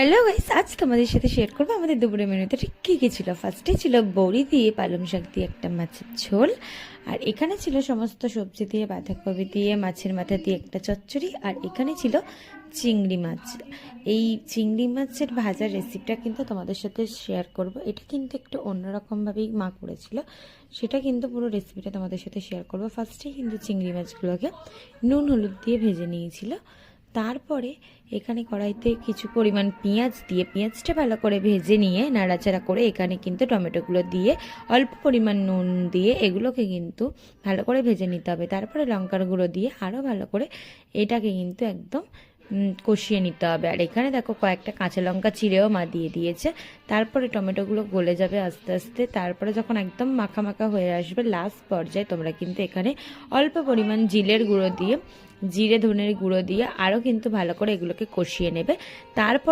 Hello guys, আজ তোমাদের সাথে শেয়ার করবো আমাদের দুপুরের মেনুতে ঠিক কী কী ছিল। ফার্স্টে ছিল বড়ি দিয়ে পালং শাক দিয়ে একটা মাছের ঝোল, আর এখানে ছিল সমস্ত সবজি দিয়ে বাঁধাকপি দিয়ে মাছের মাথা দিয়ে একটা চচ্চড়ি, আর এখানে ছিল চিংড়ি মাছ। এই চিংড়ি মাছের ভাজার রেসিপিটা কিন্তু তোমাদের সাথে শেয়ার করব। এটা কিন্তু একটু অন্যরকমভাবেই মা করেছিল, সেটা কিন্তু পুরো রেসিপিটা তোমাদের সাথে শেয়ার করব। ফার্স্টে কিন্তু চিংড়ি মাছগুলোকে নুন হলুদ দিয়ে ভেজে নিয়েছিল। তারপরে এখানে কড়াইতে কিছু পরিমাণ পেঁয়াজ দিয়ে পেঁয়াজটা ভালো করে ভেজে নিয়ে নাড়াচাড়া করে এখানে কিন্তু টমেটোগুলো দিয়ে অল্প পরিমাণ নুন দিয়ে এগুলোকে কিন্তু ভালো করে ভেজে নিতে হবে। তারপরে লঙ্কার গুঁড়ো দিয়ে আরও ভালো করে এটাকে কিন্তু একদম কষিয়ে নিতে হবে। আর এখানে দেখো কয়েকটা কাঁচা লঙ্কা চিড়েও মা দিয়ে দিয়েছে। তারপরে টমেটোগুলো গলে যাবে আস্তে আস্তে। তারপরে যখন একদম মাখা মাখা হয়ে আসবে লাস্ট পর্যায়ে তোমরা কিন্তু এখানে অল্প পরিমাণ জিরের গুঁড়ো দিয়ে জিরে ধনের গুঁড়ো দিয়ে আরও কিন্তু ভালো করে এগুলোকে কষিয়ে নেবে। তারপরে